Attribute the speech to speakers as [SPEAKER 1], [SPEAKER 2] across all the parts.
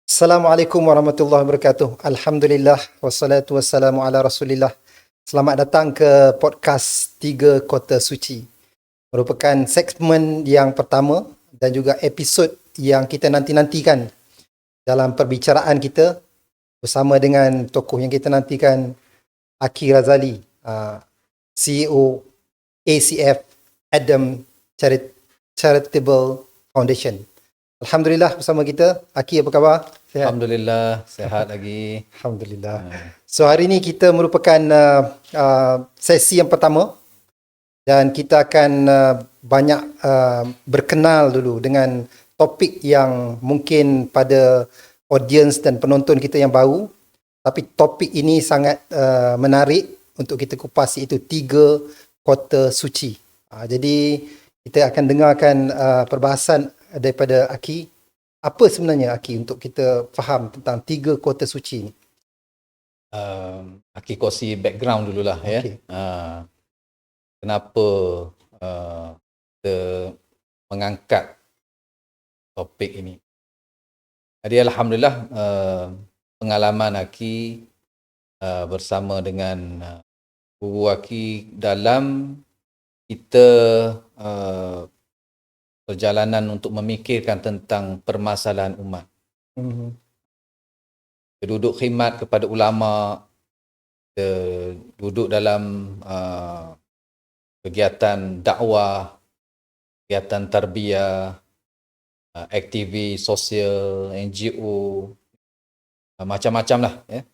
[SPEAKER 1] Assalamualaikum warahmatullahi wabarakatuh. Alhamdulillah wassalatu wassalamu ala Rasulillah. Selamat datang ke podcast Tiga Kota Suci. Merupakan segmen yang pertama dan juga episod yang kita nanti-nantikan dalam perbicaraan kita bersama dengan tokoh yang kita nantikan, Aki Razali, CEO ACF Adam Charitable Foundation. Alhamdulillah bersama kita. Aki, apa khabar? Sihat?
[SPEAKER 2] Alhamdulillah, sihat lagi.
[SPEAKER 1] Alhamdulillah. So hari ini kita merupakan sesi yang pertama dan kita akan banyak berkenal dulu dengan topik yang mungkin pada audience dan penonton kita yang baru, tapi topik ini sangat menarik untuk kita kupas, iaitu Tiga Kota Suci. Jadi kita akan dengarkan perbahasan daripada Aki. Apa sebenarnya, Aki, untuk kita faham tentang Tiga Kota Suci ni?
[SPEAKER 2] Aki kongsi background dululah
[SPEAKER 1] Okey.
[SPEAKER 2] ya. Kenapa kita mengangkat topik ini. Jadi Alhamdulillah pengalaman Aki bersama dengan guru Aki dalam kita perjalanan untuk memikirkan tentang permasalahan umat. Kita duduk khidmat kepada ulama, kita duduk dalam kegiatan dakwah, kegiatan tarbiyah, aktivis sosial, NGO, macam-macam lah ya.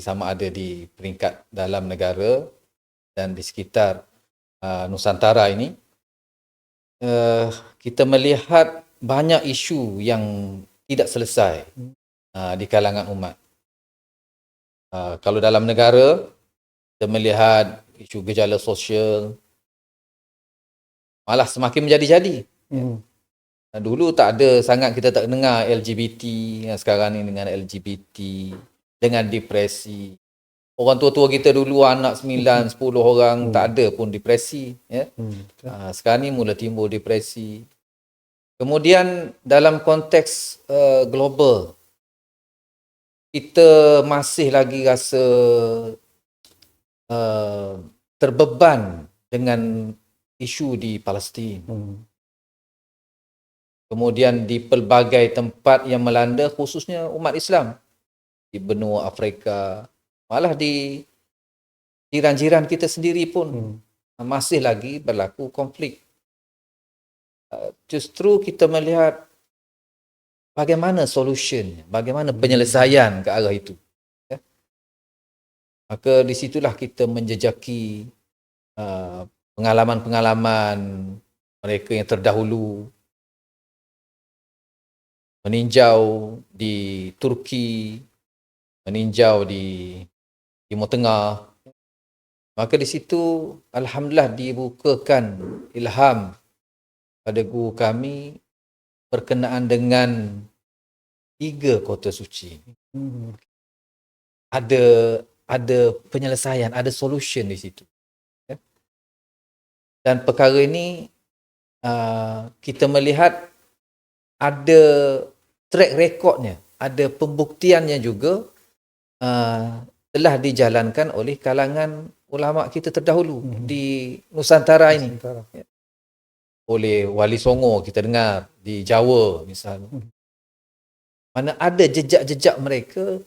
[SPEAKER 2] Sama ada di peringkat dalam negara dan di sekitar Nusantara ini. Kita melihat banyak isu yang tidak selesai di kalangan umat. Kalau dalam negara, kita melihat isu gejala sosial malah semakin menjadi-jadi. Dulu tak ada sangat, kita tak dengar LGBT, sekarang ni dengan LGBT, dengan depresi. Orang tua-tua kita dulu, anak 9, 10 orang, tak ada pun depresi. Ya? Sekarang ni mula timbul depresi. Kemudian dalam konteks global, kita masih lagi rasa terbeban dengan isu di Palestin. Kemudian di pelbagai tempat yang melanda, khususnya umat Islam. Di benua Afrika, malah di jiran-jiran kita sendiri pun masih lagi berlaku konflik. Justru kita melihat bagaimana solution, bagaimana penyelesaian ke arah itu. Ya? Maka di situlah kita menjejaki pengalaman-pengalaman mereka yang terdahulu, meninjau di Turki, meninjau di Timur Tengah. Maka di situ Alhamdulillah dibukakan ilham pada guru kami berkenaan dengan Tiga Kota Suci. Ada penyelesaian, ada solution di situ. Ya. Dan perkara ini kita melihat ada track recordnya, ada pembuktiannya juga telah dijalankan oleh kalangan ulama kita terdahulu di Nusantara ini. Ya. Oleh Wali Songo kita dengar di Jawa misalnya. Mana ada jejak-jejak mereka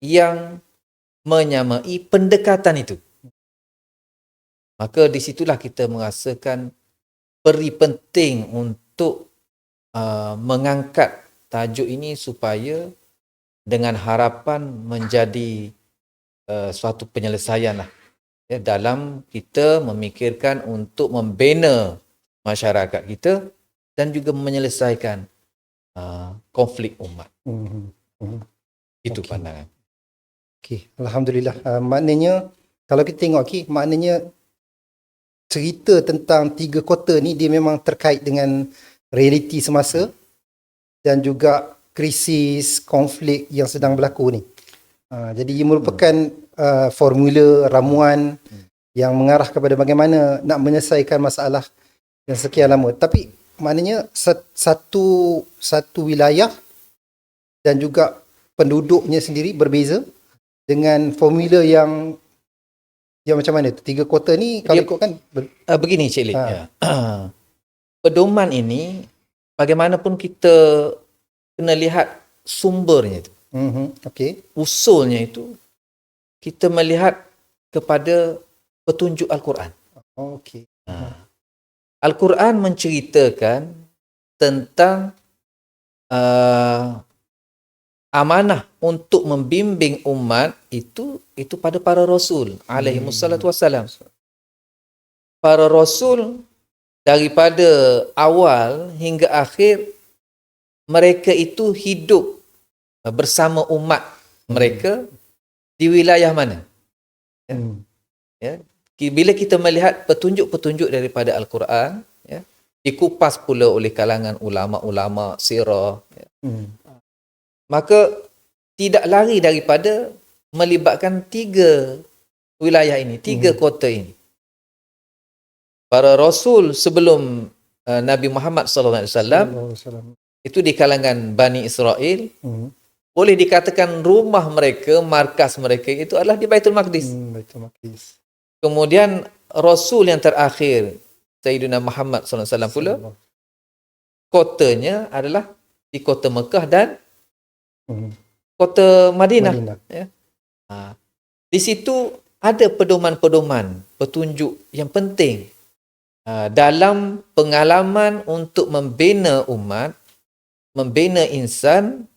[SPEAKER 2] yang menyamai pendekatan itu. Maka di situlah kita merasakan peri penting untuk mengangkat tajuk ini supaya dengan harapan menjadi suatu penyelesaian lah, ya, dalam kita memikirkan untuk membina masyarakat kita dan juga menyelesaikan konflik umat. Itu pandangan.
[SPEAKER 1] Okey, Alhamdulillah. Maknanya kalau kita tengok, Ki, maknanya cerita tentang Tiga Kota ni dia memang terkait dengan realiti semasa dan juga krisis, konflik yang sedang berlaku ni. Jadi ia merupakan formula, ramuan yang mengarah kepada bagaimana nak menyelesaikan masalah yang sekian lama. Tapi maknanya satu wilayah dan juga penduduknya sendiri berbeza dengan formula yang macam mana tu? 3 kuarter ni kalau
[SPEAKER 2] Dia-
[SPEAKER 1] ikutkan
[SPEAKER 2] Begini Cik Lid.
[SPEAKER 1] Ha.
[SPEAKER 2] Ya. Pedoman ini bagaimanapun kita kena lihat sumbernya itu.
[SPEAKER 1] okey.
[SPEAKER 2] Usulnya itu kita melihat kepada petunjuk Al-Quran.
[SPEAKER 1] Okey.
[SPEAKER 2] Al-Quran menceritakan tentang amanah untuk membimbing umat itu pada para rasul alaihi wassalatu wassalam. Para rasul daripada awal hingga akhir mereka itu hidup bersama umat mereka di wilayah mana? Ya. Bila kita melihat petunjuk-petunjuk daripada Al-Quran, ya, dikupas pula oleh kalangan ulama-ulama sirah, ya, maka tidak lari daripada melibatkan 3 wilayah ini, 3 kota ini. Para rasul sebelum Nabi Muhammad sallallahu alaihi wasallam itu di kalangan Bani Israel, boleh dikatakan rumah mereka, markas mereka itu adalah di Baitul Maqdis.
[SPEAKER 1] Baitul Maqdis.
[SPEAKER 2] Kemudian rasul yang terakhir Sayyidina Muhammad sallallahu alaihi wasallam pula kotanya adalah di kota Mekah dan kota Madinah. Ya. Di situ ada pedoman-pedoman, petunjuk yang penting dalam pengalaman untuk membina umat, membina insan.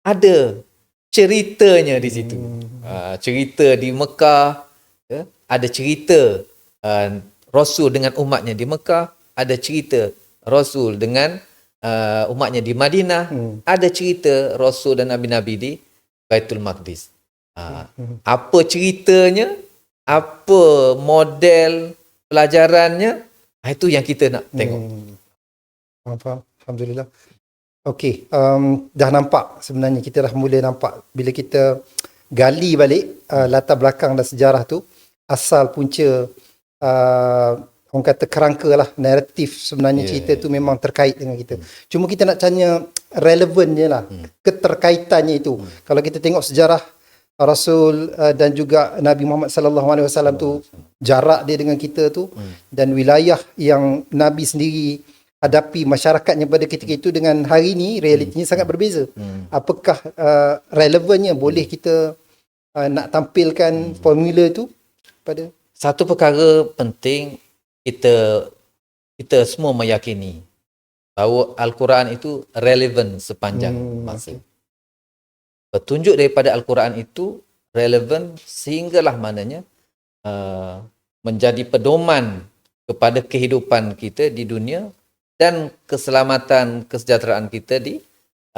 [SPEAKER 2] Ada ceritanya di situ. Cerita di Mekah, ya, ada cerita Rasul dengan umatnya di Mekah, ada cerita Rasul dengan umatnya di Madinah, ada cerita Rasul dan Nabi-Nabi di Baitul Maqdis. Apa ceritanya, apa model pelajarannya, itu yang kita nak tengok.
[SPEAKER 1] Faham. Alhamdulillah. Okey, dah nampak sebenarnya, kita dah mula nampak bila kita gali balik latar belakang dan sejarah tu, asal punca orang kata kerangka lah, naratif sebenarnya cerita tu memang terkait dengan kita. Cuma kita nak tanya relevannya lah, keterkaitannya itu. Kalau kita tengok sejarah Rasul dan juga Nabi Muhammad sallallahu alaihi wasallam tu, jarak dia dengan kita tu dan wilayah yang Nabi sendiri hadapi masyarakatnya pada ketika itu dengan hari ni, realitinya sangat berbeza. Apakah relevannya, boleh kita nak tampilkan formula tu pada
[SPEAKER 2] satu perkara penting, kita semua meyakini bahawa Al-Quran itu relevan sepanjang masa. Petunjuk daripada Al-Quran itu relevan sehinggalah mananya menjadi pedoman kepada kehidupan kita di dunia dan keselamatan, kesejahteraan kita di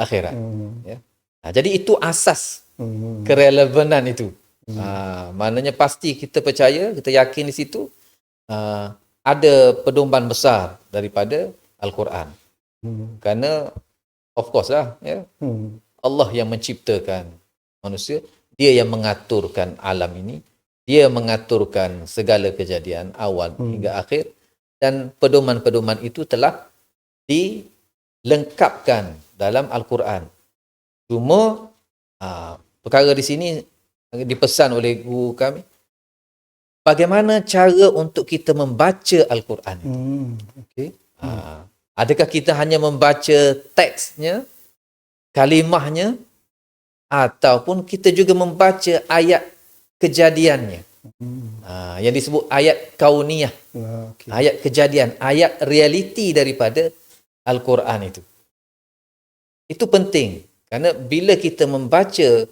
[SPEAKER 2] akhirat. Ya. Jadi itu asas kerelevanan itu. Maknanya pasti kita percaya, kita yakin di situ ada pedoman besar daripada Al-Quran. Kerana of course lah, ya, Allah yang menciptakan manusia, dia yang mengaturkan alam ini, dia mengaturkan segala kejadian awal hingga akhir, dan pedoman-pedoman itu telah dilengkapkan dalam Al-Quran. Cuma perkara di sini dipesan oleh guru kami, bagaimana cara untuk kita membaca Al-Quran.
[SPEAKER 1] okey.
[SPEAKER 2] Adakah kita hanya membaca teksnya, kalimahnya, ataupun kita juga membaca ayat kejadiannya. Yang disebut ayat kauniyah. Ayat kejadian, ayat realiti daripada Al-Quran itu. Itu penting. Kerana bila kita membaca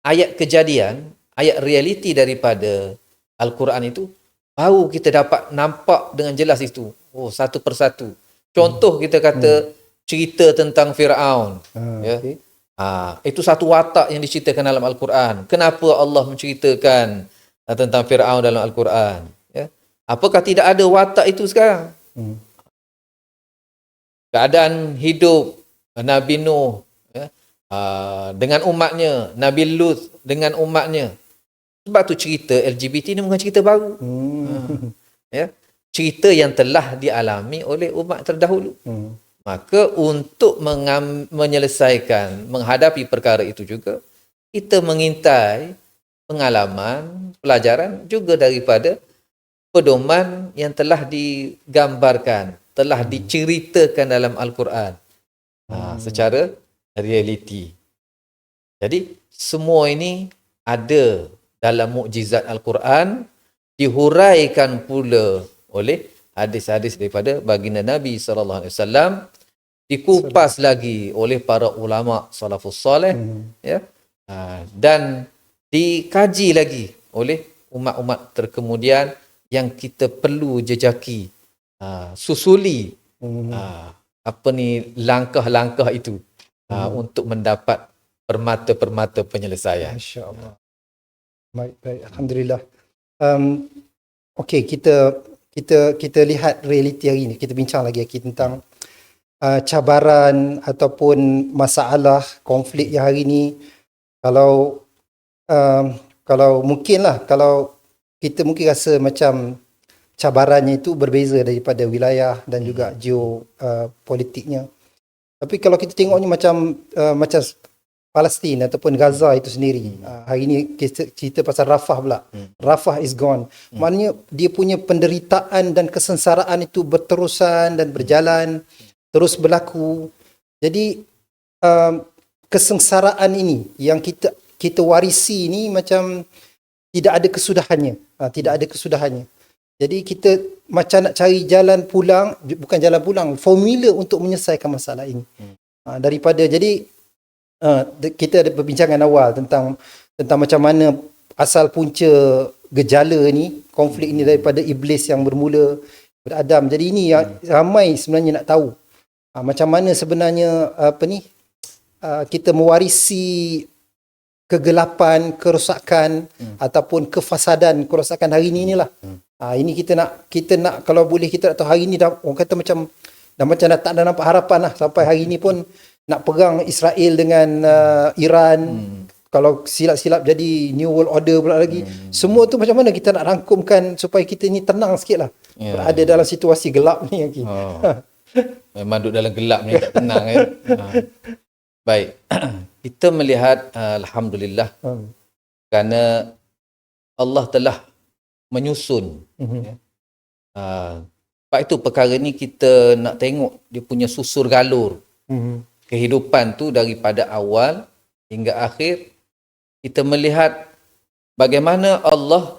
[SPEAKER 2] ayat kejadian, ayat realiti daripada Al-Quran itu, baru kita dapat nampak dengan jelas itu. Oh, satu persatu. Contoh kita kata cerita tentang Firaun. Ya.
[SPEAKER 1] Okay.
[SPEAKER 2] Itu satu watak yang diceritakan dalam Al-Quran. Kenapa Allah menceritakan tentang Firaun dalam Al-Quran? Ya. Apakah tidak ada watak itu sekarang? Keadaan hidup Nabi Nuh, ya, dengan umatnya, Nabi Lut dengan umatnya. Sebab tu cerita LGBT ni bukan cerita baru. Ya. Cerita yang telah dialami oleh umat terdahulu. Maka untuk menyelesaikan, menghadapi perkara itu juga, kita mengintai pengalaman, pelajaran juga daripada pedoman yang telah digambarkan, telah diceritakan dalam Al-Quran secara realiti. Jadi semua ini ada dalam mukjizat Al-Quran, dihuraikan pula oleh hadis-hadis daripada baginda Nabi SAW, dikupas lagi oleh para ulama salafus soleh, ya, dan dikaji lagi oleh umat-umat terkemudian yang kita perlu jejaki, susuli langkah-langkah itu untuk mendapat permata-permata penyelesaian.
[SPEAKER 1] Masya-Allah. Baik. Alhamdulillah. Okey, kita lihat realiti hari ini. Kita bincang lagi tentang cabaran ataupun masalah konflik yang hari ini. Kalau mungkinlah, kalau kita mungkin rasa macam cabarannya itu berbeza daripada wilayah dan juga geopolitiknya. Tapi kalau kita tengoknya macam Palestin ataupun Gaza itu sendiri. Hari ini kita cerita pasal Rafah pula. Rafah is gone. Maknanya dia punya penderitaan dan kesengsaraan itu berterusan dan berjalan, terus berlaku. Jadi kesengsaraan ini yang kita warisi ini macam tidak ada kesudahannya. Tidak ada kesudahannya. Jadi kita macam nak cari jalan pulang, bukan jalan pulang, formula untuk menyelesaikan masalah ini. Kita ada perbincangan awal tentang macam mana asal punca gejala ni, konflik ini daripada iblis yang bermula daripada Adam. Jadi ini yang ramai sebenarnya nak tahu. Macam mana sebenarnya kita mewarisi kegelapan, kerosakan ataupun kefasadan, kerosakan hari ini inilah. Ini kita nak kalau boleh kita nak tahu hari ini dah, orang kata macam dah tak ada nampak harapan lah. Sampai hari ini pun nak perang Israel dengan Iran. Kalau silap-silap jadi New World Order pula lagi. Semua tu macam mana kita nak rangkumkan supaya kita ni tenang sikit lah. Berada dalam situasi gelap ni lagi.
[SPEAKER 2] Memang duduk dalam gelap ni tak tenang kan. Baik. Kita melihat Alhamdulillah kerana Allah telah menyusun. Sebab itu perkara ni kita nak tengok dia punya susur galur. Kehidupan tu daripada awal hingga akhir, kita melihat bagaimana Allah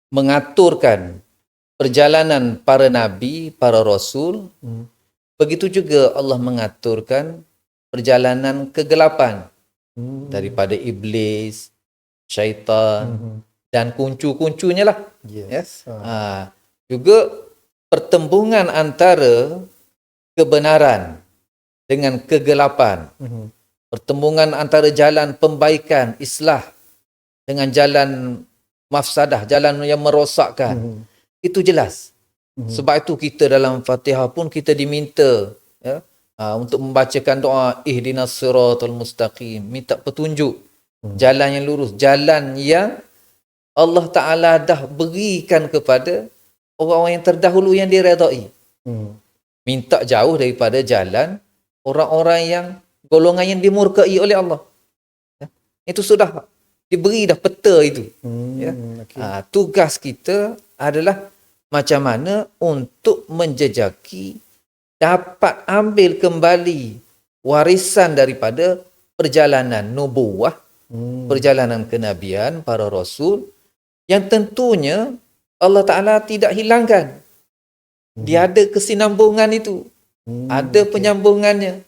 [SPEAKER 2] mengaturkan perjalanan para nabi, para rasul. Begitu juga Allah mengaturkan perjalanan kegelapan daripada iblis, syaitan dan kuncu-kuncunya lah.
[SPEAKER 1] Yes.
[SPEAKER 2] Juga pertembungan antara kebenaran dengan kegelapan. Pertembungan antara jalan pembaikan, islah dengan jalan mafsadah, jalan yang merosakkan. Itu jelas. Sebab itu kita dalam Fatihah pun kita diminta untuk membacakan doa ihdinas siratal mustaqim, minta petunjuk jalan yang lurus, jalan yang Allah Ta'ala dah berikan kepada orang-orang yang terdahulu yang diredai. Minta jauh daripada jalan orang-orang yang golongan yang dimurkai oleh Allah. Itu sudah diberi dah peta itu. Tugas kita adalah macam mana untuk menjejaki, dapat ambil kembali warisan daripada perjalanan nubuwah, perjalanan kenabian para rasul, yang tentunya Allah Ta'ala tidak hilangkan. Dia ada kesinambungan itu. Ada penyambungannya.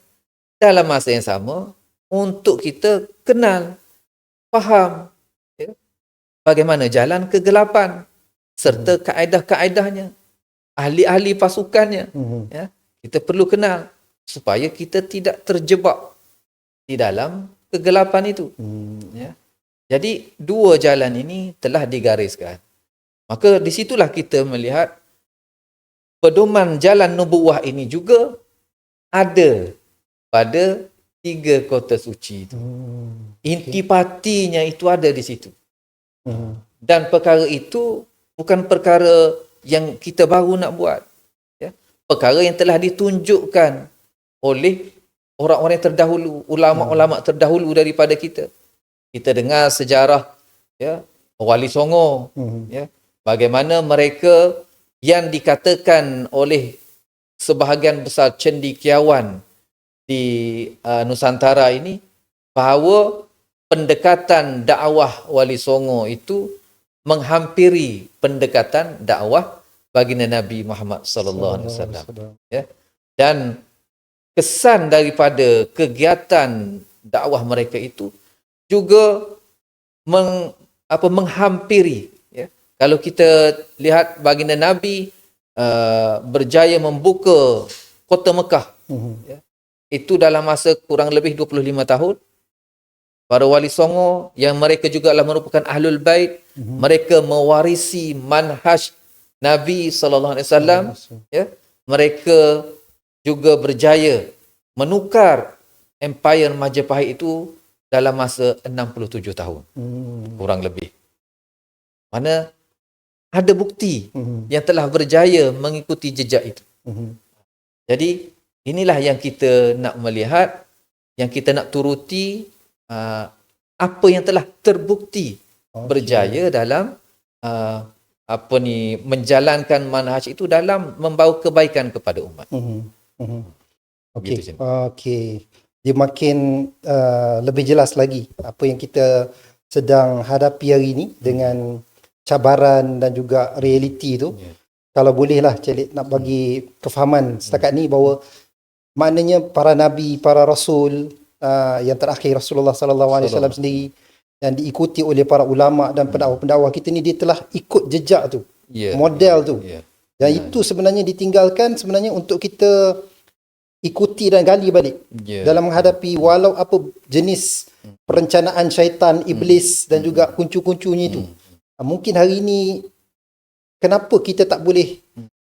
[SPEAKER 2] Dalam masa yang sama, untuk kita kenal, faham bagaimana jalan kegelapan serta kaedah-kaedahnya, ahli-ahli pasukannya. Kita perlu kenal supaya kita tidak terjebak di dalam kegelapan itu. Jadi dua jalan ini telah digariskan. Maka di situlah kita melihat pedoman jalan nubuwah ini juga ada pada 3 kota suci itu. Intipatinya itu ada di situ. Dan perkara itu bukan perkara yang kita baru nak buat. perkara yang telah ditunjukkan oleh orang-orang yang terdahulu, ulama-ulama terdahulu daripada kita. Kita dengar sejarah ya Wali Songo, ya, bagaimana mereka yang dikatakan oleh sebahagian besar cendekiawan di Nusantara ini bahawa pendekatan dakwah Wali Songo itu menghampiri pendekatan dakwah baginda Nabi Muhammad sallallahu alaihi wasallam, ya. Dan kesan daripada kegiatan dakwah mereka itu juga menghampiri, ya. Kalau kita lihat baginda Nabi berjaya membuka kota Mekah, ya, itu dalam masa kurang lebih 25 tahun. Para Wali Songo yang mereka juga adalah merupakan Ahlul Bait, mereka mewarisi manhaj Nabi sallallahu alaihi wasallam, ya. Mereka juga berjaya menukar Empire Majapahit itu dalam masa 67 tahun. Kurang lebih. Mana ada bukti yang telah berjaya mengikuti jejak itu. Jadi inilah yang kita nak melihat, yang kita nak turuti, apa yang telah terbukti berjaya dalam menjalankan manhaj itu dalam membawa kebaikan kepada umat.
[SPEAKER 1] Okey.
[SPEAKER 2] Gitu,
[SPEAKER 1] Okey. Dia makin lebih jelas lagi apa yang kita sedang hadapi hari ini dengan cabaran dan juga realiti tu. Kalau bolehlah Cik nak bagi kefahaman setakat ni bahawa maknanya para nabi, para rasul, yang terakhir Rasulullah sallallahu alaihi wasallam sendiri yang diikuti oleh para ulama dan pendakwah-pendakwah kita ni, dia telah ikut jejak tu, model tu. Dan itu sebenarnya ditinggalkan sebenarnya untuk kita ikuti dan gali balik dalam menghadapi walau apa jenis perencanaan syaitan, iblis dan juga kuncu-kuncunya itu. Mungkin hari ini kenapa kita tak boleh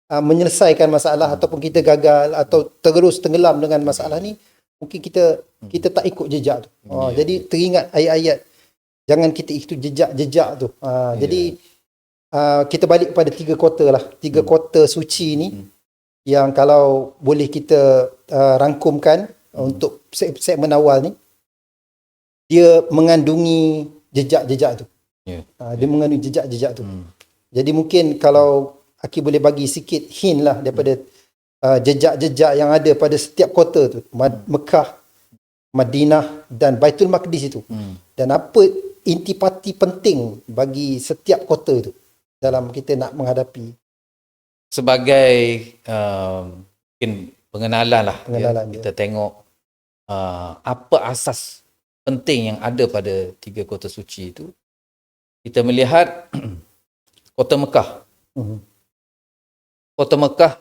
[SPEAKER 1] menyelesaikan masalah ataupun kita gagal atau terus tenggelam dengan masalah ni, mungkin kita tak ikut jejak tu. Jadi teringat ayat-ayat jangan kita ikut jejak tu. Jadi kita balik pada 3 kota lah, 3 kota suci ni yang kalau boleh kita rangkumkan untuk segmen awal ni, dia mengandungi jejak-jejak tu. Dia mengandungi jejak-jejak tu. Jadi mungkin kalau Aki boleh bagi sikit hint lah daripada jejak-jejak yang ada pada setiap kota tu, Mekah, Madinah dan Baitul Maqdis itu. Dan apa intipati penting bagi setiap kota tu dalam kita nak menghadapi.
[SPEAKER 2] Sebagai mungkin pengenalan lah, kita tengok apa asas penting yang ada pada 3 kota suci itu. Kita melihat kota Mekah. Kota Mekah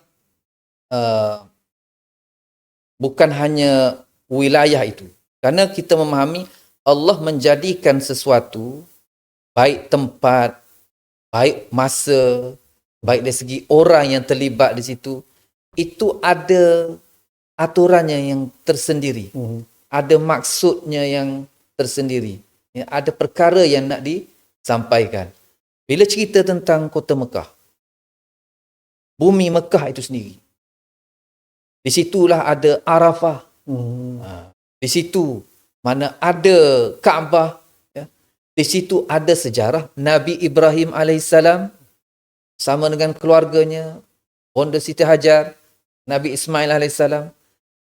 [SPEAKER 2] bukan hanya wilayah itu. Kerana kita memahami Allah menjadikan sesuatu, baik tempat, baik masa, baik dari segi orang yang terlibat di situ, itu ada aturannya yang tersendiri. Ada maksudnya yang tersendiri. Ada perkara yang nak disampaikan. Bila cerita tentang kota Mekah, bumi Mekah itu sendiri, di situlah ada Arafah. Di situ mana ada Kaabah, ya. Di situ ada sejarah Nabi Ibrahim alaihissalam sama dengan keluarganya, Bonda Siti Hajar, Nabi Ismail alaihissalam,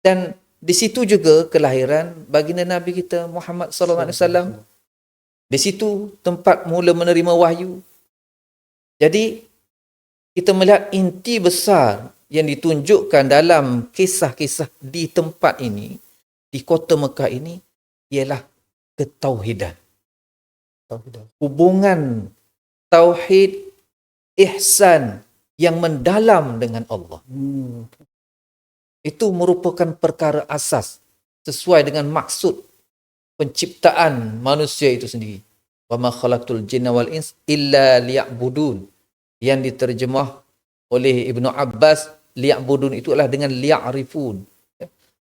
[SPEAKER 2] dan di situ juga kelahiran baginda Nabi kita Muhammad sallallahu alaihi wasallam. Di situ tempat mula menerima wahyu. Jadi kita melihat inti besar yang ditunjukkan dalam kisah-kisah di tempat ini, di kota Mekah ini, ialah ketauhidan. Hubungan tauhid, ihsan yang mendalam dengan Allah. Itu merupakan perkara asas sesuai dengan maksud penciptaan manusia itu sendiri. Wa ma khalaqtul jinna wal ins illa liya'budun, yang diterjemah oleh Ibnu Abbas, liya'budun itu adalah dengan liya'rifun.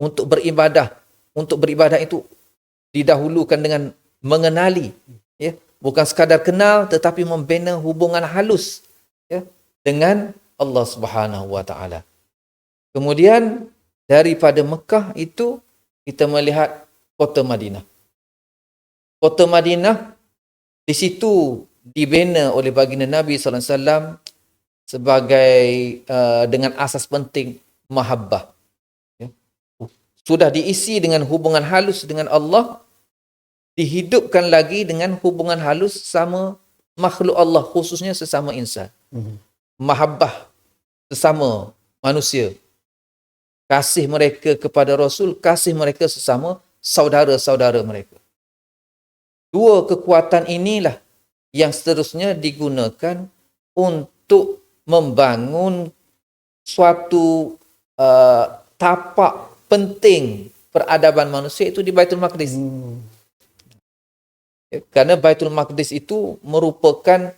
[SPEAKER 2] Untuk beribadah. Untuk beribadah itu didahulukan dengan mengenali. Ya. Bukan sekadar kenal, tetapi membina hubungan halus, ya, dengan Allah Subhanahu Wa Taala. Kemudian daripada Mekah itu kita melihat kota Madinah. Kota Madinah di situ dibina oleh baginda Nabi SAW sebagai dengan asas penting mahabbah. Ya. Sudah diisi dengan hubungan halus dengan Allah, dihidupkan lagi dengan hubungan halus sama makhluk Allah, khususnya sesama insan. Mahabbah sesama manusia. Kasih mereka kepada Rasul, kasih mereka sesama saudara-saudara mereka. Dua kekuatan inilah yang seterusnya digunakan untuk membangun suatu tapak penting peradaban manusia itu di Baitul Maqdis. Kerana Baitul Maqdis itu merupakan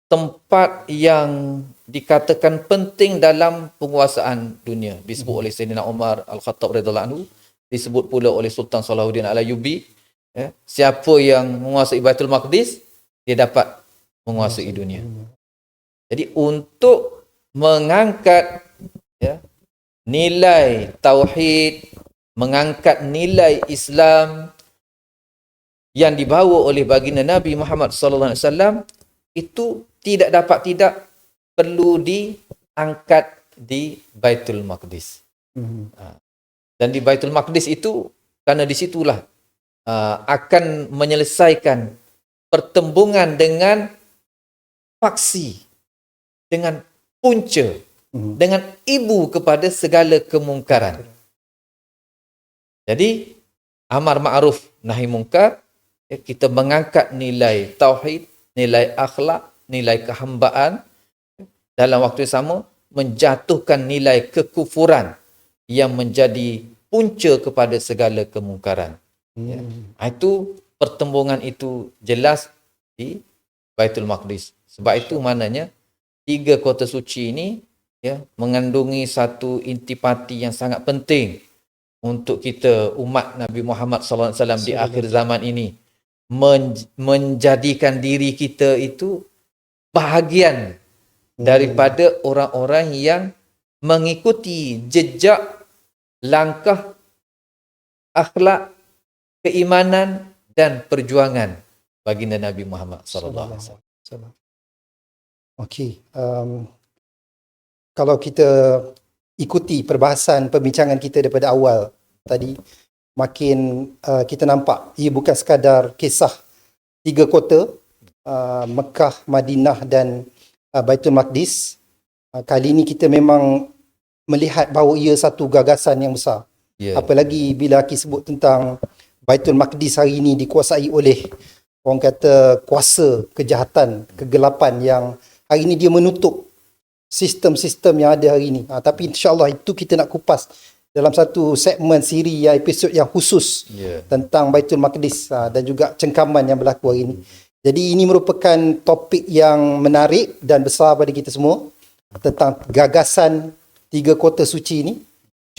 [SPEAKER 2] tempat yang dikatakan penting dalam penguasaan dunia. Disebut oleh Sayyidina Umar Al-Khattab radhiyallahu anhu, disebut pula oleh Sultan Salahuddin Al-Ayyubi. Ya, siapa yang menguasai Baitul Maqdis, dia dapat menguasai dunia. Jadi untuk mengangkat nilai tauhid, mengangkat nilai Islam yang dibawa oleh baginda Nabi Muhammad sallallahu alaihi wasallam, itu tidak perlu diangkat di Baitul Maqdis. Dan di Baitul Maqdis itu, karena disitulah akan menyelesaikan pertembungan dengan faksi, dengan punca, dengan ibu kepada segala kemungkaran. Jadi amar ma'ruf nahi mungkar, kita mengangkat nilai tauhid, nilai akhlak, nilai kehambaan, dalam waktu yang sama menjatuhkan nilai kekufuran yang menjadi punca kepada segala kemungkaran. Ya. Itu pertembungan itu jelas di Baitul Maqdis. Sebab itu maknanya tiga kota suci ini mengandungi satu intipati yang sangat penting untuk kita umat Nabi Muhammad SAW di akhir zaman ini, menjadikan diri kita itu bahagian daripada orang-orang yang mengikuti jejak langkah akhlak, keimanan dan perjuangan baginda Nabi Muhammad sallallahu alaihi wasallam.
[SPEAKER 1] Okey, kalau kita ikuti perbahasan perbincangan kita daripada awal tadi, makin kita nampak ia bukan sekadar kisah tiga kota, Mekah, Madinah dan Baitul Maqdis. Kali ini kita memang melihat bahawa ia satu gagasan yang besar. Apalagi bila kita sebut tentang Baitul Maqdis hari ini dikuasai oleh orang kata kuasa kejahatan, kegelapan yang hari ini dia menutup sistem-sistem yang ada hari ini. Tapi insyaAllah itu kita nak kupas dalam satu segmen siri yang episod yang khusus tentang Baitul Maqdis dan juga cengkaman yang berlaku hari ini. Jadi ini merupakan topik yang menarik dan besar pada kita semua tentang gagasan tiga kota suci ini.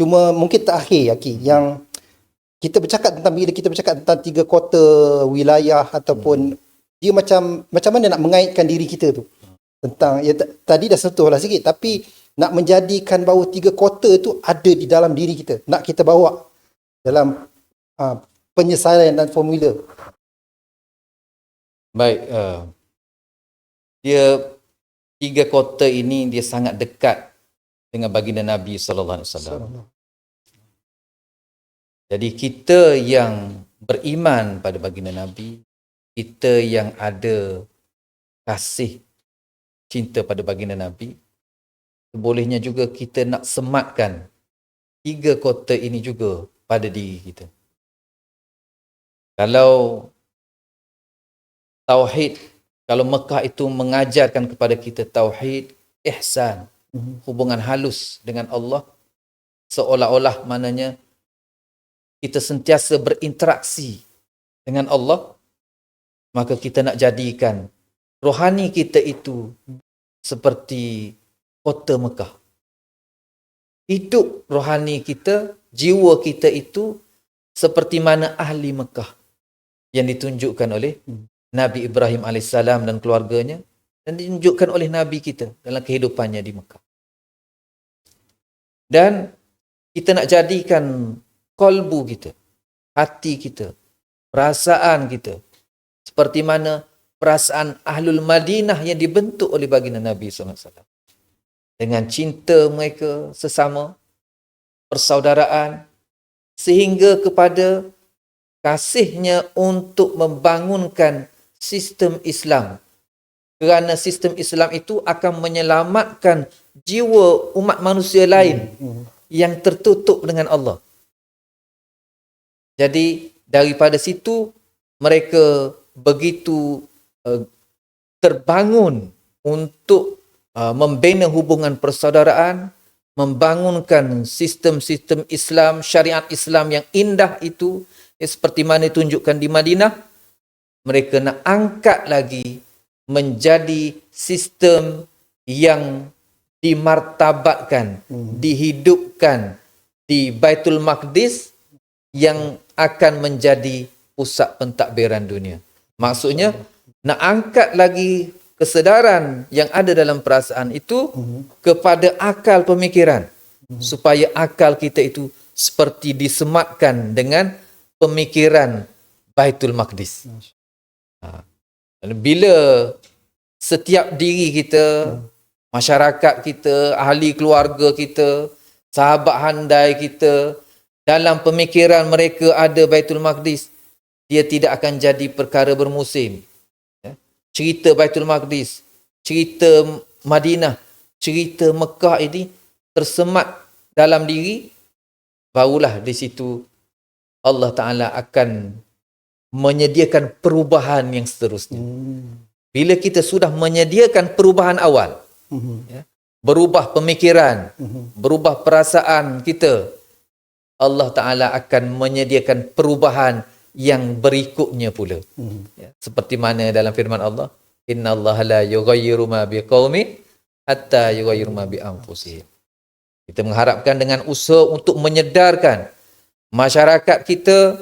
[SPEAKER 1] Cuma mungkin terakhir yang kita bercakap tentang, bila kita bercakap tentang tiga kota wilayah ataupun dia macam mana nak mengaitkan diri kita tu tentang tadi dah sentuhlah sikit, tapi nak menjadikan bahawa tiga kota tu ada di dalam diri kita, nak kita bawa dalam penyesalan dan formula.
[SPEAKER 2] Baik, dia tiga kota ini dia sangat dekat dengan baginda Nabi sallallahu alaihi wasallam. Jadi kita yang beriman pada baginda Nabi, kita yang ada kasih cinta pada baginda Nabi, bolehnya juga kita nak sematkan tiga kota ini juga pada diri kita. Kalau tauhid, kalau Mekah itu mengajarkan kepada kita tauhid, ihsan, hubungan halus dengan Allah, seolah-olah maknanya kita sentiasa berinteraksi dengan Allah, maka kita nak jadikan rohani kita itu seperti kota Mekah. Hidup rohani kita, jiwa kita itu seperti mana ahli Mekah yang ditunjukkan oleh Nabi Ibrahim AS dan keluarganya, dan ditunjukkan oleh Nabi kita dalam kehidupannya di Mekah. Dan kita nak jadikan kolbu kita, hati kita, perasaan kita seperti mana perasaan Ahlul Madinah yang dibentuk oleh baginda Nabi SAW. Dengan cinta mereka sesama, persaudaraan, sehingga kepada kasihnya untuk membangunkan sistem Islam. Kerana sistem Islam itu akan menyelamatkan jiwa umat manusia lain yang tertutup dengan Allah. Jadi daripada situ mereka begitu terbangun untuk membina hubungan persaudaraan, membangunkan sistem-sistem Islam, syariat Islam yang indah itu, seperti mana ditunjukkan di Madinah. Mereka nak angkat lagi menjadi sistem yang dimartabatkan, dihidupkan di Baitul Maqdis yang akan menjadi pusat pentadbiran dunia. Maksudnya nak angkat lagi kesedaran yang ada dalam perasaan itu kepada akal pemikiran, supaya akal kita itu seperti disematkan dengan pemikiran Baitul Maqdis. Dan bila setiap diri kita, masyarakat kita, ahli keluarga kita, sahabat handai kita, dalam pemikiran mereka ada Baitul Maqdis, dia tidak akan jadi perkara bermusim. Cerita Baitul Maqdis, cerita Madinah, cerita Mekah ini tersemat dalam diri, barulah di situ Allah Ta'ala akan menyediakan perubahan yang seterusnya. Bila kita sudah menyediakan perubahan awal, berubah pemikiran, berubah perasaan kita, Allah Ta'ala akan menyediakan perubahan yang berikutnya pula. Seperti mana dalam firman Allah, Inna Allah la yughayyiru ma biqaumin hatta yughayyiru ma bi anfusihim. Kita mengharapkan dengan usaha untuk menyedarkan masyarakat kita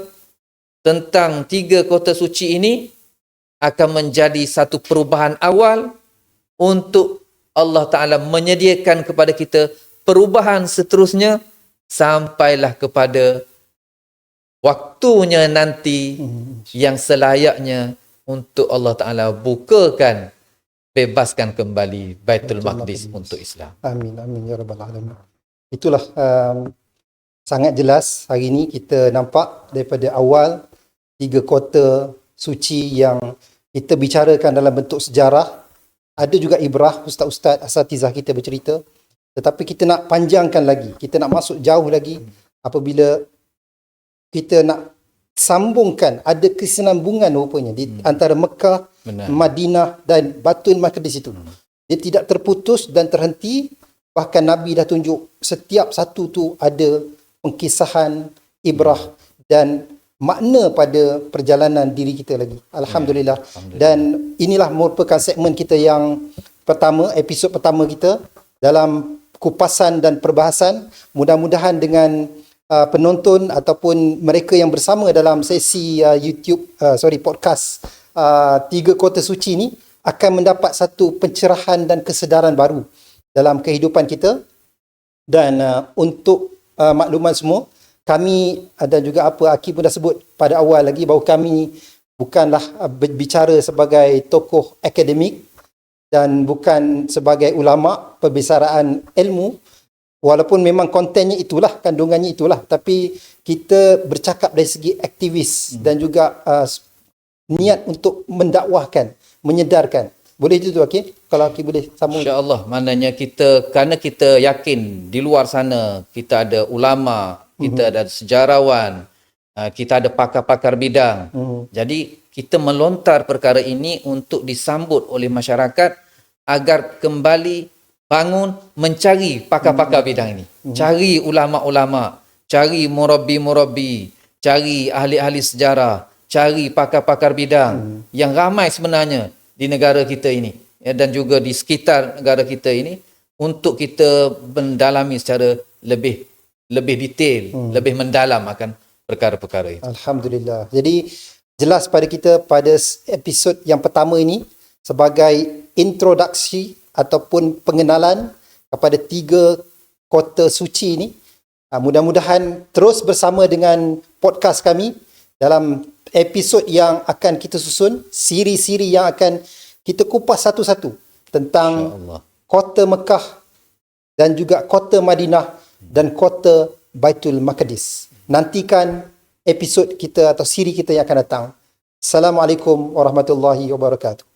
[SPEAKER 2] tentang 3 kota suci ini akan menjadi satu perubahan awal untuk Allah Ta'ala menyediakan kepada kita perubahan seterusnya sampailah kepada waktunya nanti yang selayaknya untuk Allah Ta'ala bukakan, bebaskan kembali Baitul Maqdis untuk Islam.
[SPEAKER 1] Amin, amin ya rabbal alamin. Itulah sangat jelas hari ini kita nampak daripada awal 3 kota suci yang kita bicarakan dalam bentuk sejarah. Ada juga ibrah, ustaz-ustaz asatizah kita bercerita. Tetapi kita nak panjangkan lagi, kita nak masuk jauh lagi apabila kita nak sambungkan, ada kesinambungan rupanya di antara Mekah, Madinah dan Baitul Maqdis itu. Dia tidak terputus dan terhenti. Bahkan Nabi dah tunjuk setiap satu tu ada pengkisahan, ibrah dan makna pada perjalanan diri kita lagi. Alhamdulillah. Dan inilah merupakan segmen kita yang pertama, episod pertama kita dalam kupasan dan perbahasan. Mudah-mudahan dengan penonton ataupun mereka yang bersama dalam sesi podcast 3 Kota Suci ni akan mendapat satu pencerahan dan kesedaran baru dalam kehidupan kita. Dan untuk makluman semua, kami dan juga apa Aki pun dah sebut pada awal lagi, bahawa kami bukanlah berbicara sebagai tokoh akademik dan bukan sebagai ulama pembesaraan ilmu, walaupun memang kontennya itulah, kandungannya itulah, tapi kita bercakap dari segi aktivis dan juga niat untuk mendakwahkan, menyedarkan. Boleh itu tu Aki? Kalau Aki boleh sambung.
[SPEAKER 2] InsyaAllah, maknanya kita, kerana kita yakin di luar sana kita ada ulama, kita ada sejarawan, kita ada pakar-pakar bidang. Jadi kita melontar perkara ini untuk disambut oleh masyarakat agar kembali bangun mencari pakar-pakar bidang ini. Cari ulama-ulama, cari murabbi-murabbi, cari ahli-ahli sejarah, cari pakar-pakar bidang yang ramai sebenarnya di negara kita ini, ya, dan juga di sekitar negara kita ini, untuk kita mendalami secara lebih detail, lebih mendalam akan perkara-perkara itu.
[SPEAKER 1] Alhamdulillah. Jadi jelas pada kita pada episod yang pertama ini sebagai introduksi ataupun pengenalan kepada 3 Kota Suci ni. Mudah-mudahan terus bersama dengan podcast kami dalam episod yang akan kita susun, siri-siri yang akan kita kupas satu-satu tentang
[SPEAKER 2] InsyaAllah.
[SPEAKER 1] kota Mekah dan juga kota Madinah dan kota Baitul Maqdis. Nantikan episod kita atau siri kita yang akan datang. Assalamualaikum warahmatullahi wabarakatuh.